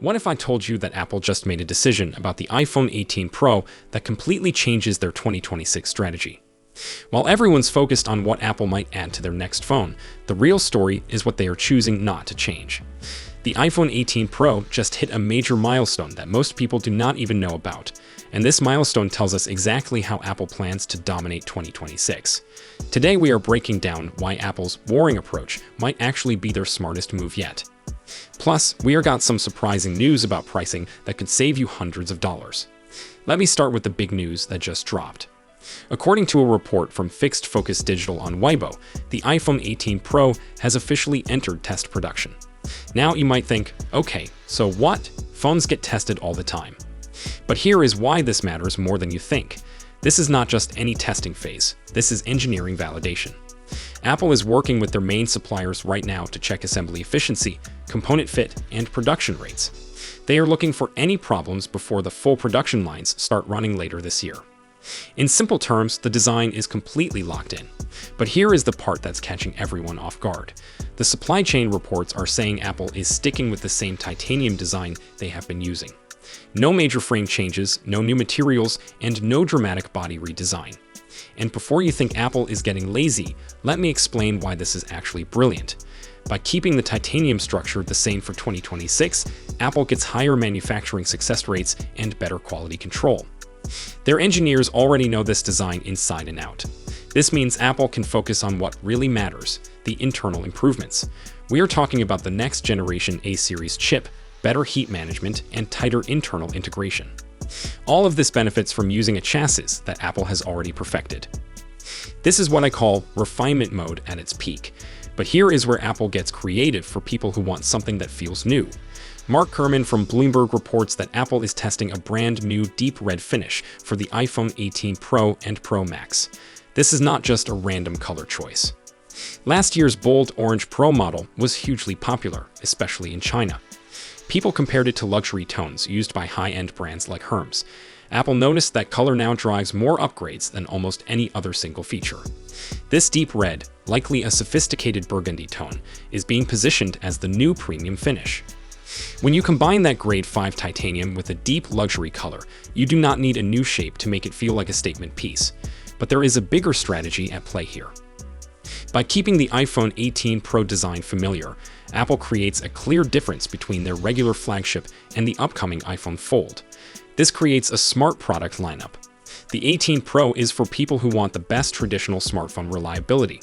What if I told you that Apple just made a decision about the iPhone 18 Pro that completely changes their 2026 strategy? While everyone's focused on what Apple might add to their next phone, the real story is what they are choosing not to change. The iPhone 18 Pro just hit a major milestone that most people do not even know about, and this milestone tells us exactly how Apple plans to dominate 2026. Today we are breaking down why Apple's warring approach might actually be their smartest move yet. Plus, we got some surprising news about pricing that could save you hundreds of dollars. Let me start with the big news that just dropped. According to a report from Fixed Focus Digital on Weibo, the iPhone 18 Pro has officially entered test production. Now you might think, okay, so what? Phones get tested all the time. But here is why this matters more than you think. This is not just any testing phase, this is engineering validation. Apple is working with their main suppliers right now to check assembly efficiency, component fit, and production rates. They are looking for any problems before the full production lines start running later this year. In simple terms, the design is completely locked in. But here is the part that's catching everyone off guard. The supply chain reports are saying Apple is sticking with the same titanium design they have been using. No major frame changes, no new materials, and no dramatic body redesign. And before you think Apple is getting lazy, let me explain why this is actually brilliant. By keeping the titanium structure the same for 2026, Apple gets higher manufacturing success rates and better quality control. Their engineers already know this design inside and out. This means Apple can focus on what really matters, the internal improvements. We are talking about the next generation A-series chip, better heat management, and tighter internal integration. All of this benefits from using a chassis that Apple has already perfected. This is what I call refinement mode at its peak. But here is where Apple gets creative for people who want something that feels new. Mark Gurman from Bloomberg reports that Apple is testing a brand new deep red finish for the iPhone 18 Pro and Pro Max. This is not just a random color choice. Last year's bold orange Pro model was hugely popular, especially in China. People compared it to luxury tones used by high-end brands like Hermes. Apple noticed that color now drives more upgrades than almost any other single feature. This deep red, likely a sophisticated burgundy tone, is being positioned as the new premium finish. When you combine that grade 5 titanium with a deep luxury color, you do not need a new shape to make it feel like a statement piece. But there is a bigger strategy at play here. By keeping the iPhone 18 Pro design familiar, Apple creates a clear difference between their regular flagship and the upcoming iPhone Fold. This creates a smart product lineup. The 18 Pro is for people who want the best traditional smartphone reliability.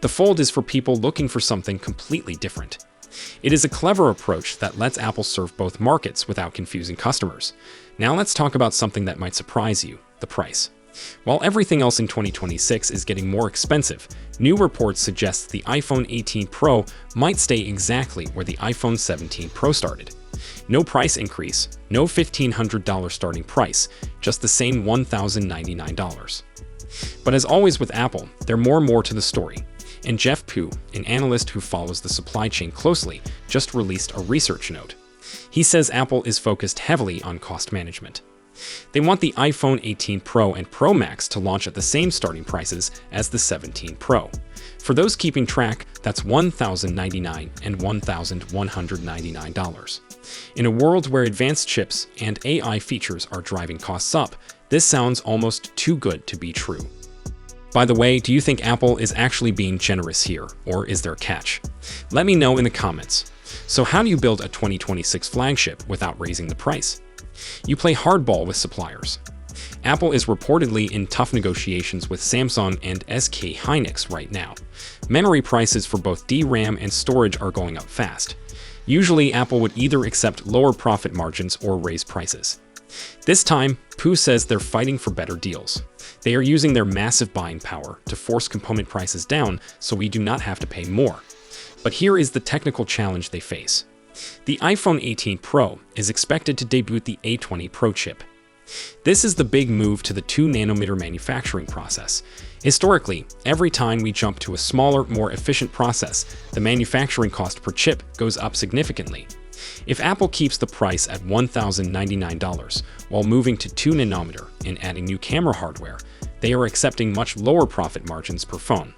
The Fold is for people looking for something completely different. It is a clever approach that lets Apple serve both markets without confusing customers. Now let's talk about something that might surprise you, the price. While everything else in 2026 is getting more expensive, new reports suggest the iPhone 18 Pro might stay exactly where the iPhone 17 Pro started. No price increase, no $1,500 starting price, just the same $1,099. But as always with Apple, there's more to the story. And Jeff Pu, an analyst who follows the supply chain closely, just released a research note. He says Apple is focused heavily on cost management. They want the iPhone 18 Pro and Pro Max to launch at the same starting prices as the 17 Pro. For those keeping track, that's $1,099 and $1,199. In a world where advanced chips and AI features are driving costs up, this sounds almost too good to be true. By the way, do you think Apple is actually being generous here, or is there a catch? Let me know in the comments. So how do you build a 2026 flagship without raising the price? You play hardball with suppliers. Apple is reportedly in tough negotiations with Samsung and SK Hynix right now. Memory prices for both DRAM and storage are going up fast. Usually, Apple would either accept lower profit margins or raise prices. This time, Pu says they're fighting for better deals. They are using their massive buying power to force component prices down so we do not have to pay more. But here is the technical challenge they face. The iPhone 18 Pro is expected to debut the A20 Pro chip. This is the big move to the 2nm manufacturing process. Historically, every time we jump to a smaller, more efficient process, the manufacturing cost per chip goes up significantly. If Apple keeps the price at $1,099 while moving to 2nm and adding new camera hardware, they are accepting much lower profit margins per phone.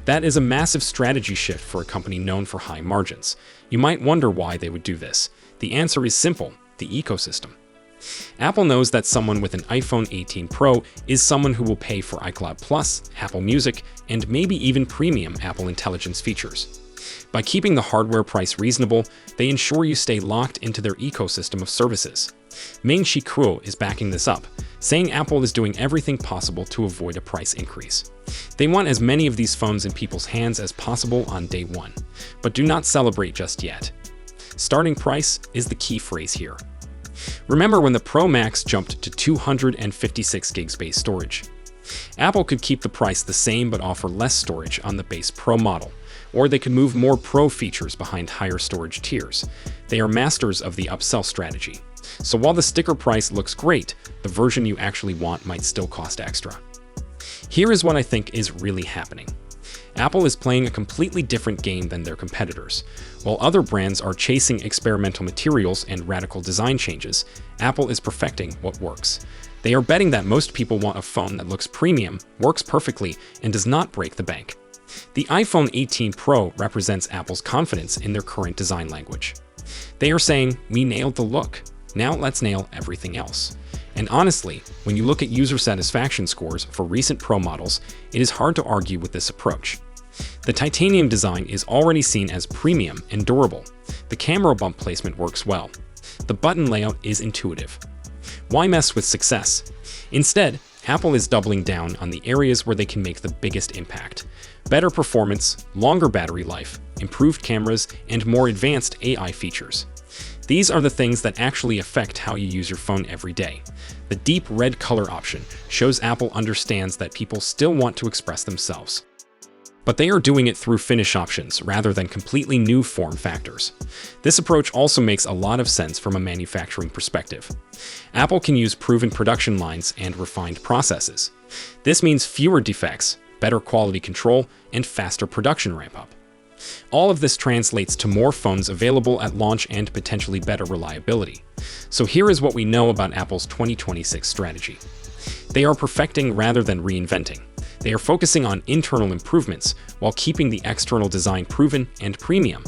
That is a massive strategy shift for a company known for high margins. You might wonder why they would do this. The answer is simple: the ecosystem. Apple knows that someone with an iPhone 18 Pro is someone who will pay for iCloud Plus, Apple Music, and maybe even premium Apple Intelligence features. By keeping the hardware price reasonable, they ensure you stay locked into their ecosystem of services. Ming-Chi Kuo is backing this up, saying Apple is doing everything possible to avoid a price increase. They want as many of these phones in people's hands as possible on day one, but do not celebrate just yet. Starting price is the key phrase here. Remember when the Pro Max jumped to 256 gigs base storage? Apple could keep the price the same but offer less storage on the base Pro model, or they could move more Pro features behind higher storage tiers. They are masters of the upsell strategy. So while the sticker price looks great, the version you actually want might still cost extra. Here is what I think is really happening. Apple is playing a completely different game than their competitors. While other brands are chasing experimental materials and radical design changes, Apple is perfecting what works. They are betting that most people want a phone that looks premium, works perfectly, and does not break the bank. The iPhone 18 Pro represents Apple's confidence in their current design language. They are saying, "We nailed the look. Now let's nail everything else." And honestly, when you look at user satisfaction scores for recent Pro models, it is hard to argue with this approach. The titanium design is already seen as premium and durable. The camera bump placement works well. The button layout is intuitive. Why mess with success? Instead, Apple is doubling down on the areas where they can make the biggest impact. Better performance, longer battery life, improved cameras, and more advanced AI features. These are the things that actually affect how you use your phone every day. The deep red color option shows Apple understands that people still want to express themselves. But they are doing it through finish options rather than completely new form factors. This approach also makes a lot of sense from a manufacturing perspective. Apple can use proven production lines and refined processes. This means fewer defects, better quality control, and faster production ramp-up. All of this translates to more phones available at launch and potentially better reliability. So here is what we know about Apple's 2026 strategy. They are perfecting rather than reinventing. They are focusing on internal improvements while keeping the external design proven and premium.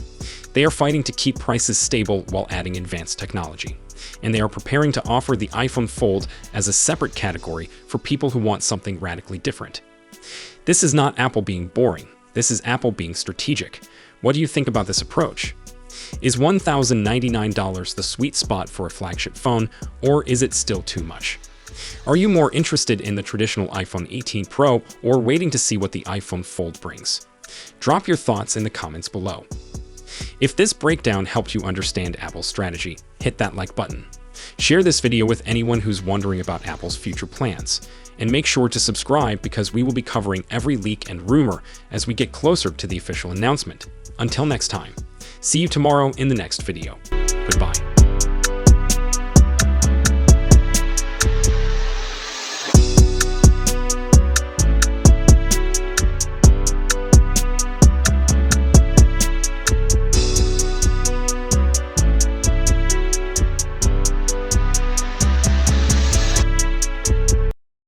They are fighting to keep prices stable while adding advanced technology. And they are preparing to offer the iPhone Fold as a separate category for people who want something radically different. This is not Apple being boring. This is Apple being strategic. What do you think about this approach? Is $1,099 the sweet spot for a flagship phone, or is it still too much? Are you more interested in the traditional iPhone 18 Pro or waiting to see what the iPhone Fold brings? Drop your thoughts in the comments below. If this breakdown helped you understand Apple's strategy, hit that like button. Share this video with anyone who's wondering about Apple's future plans. And make sure to subscribe because we will be covering every leak and rumor as we get closer to the official announcement. Until next time, see you tomorrow in the next video. Goodbye.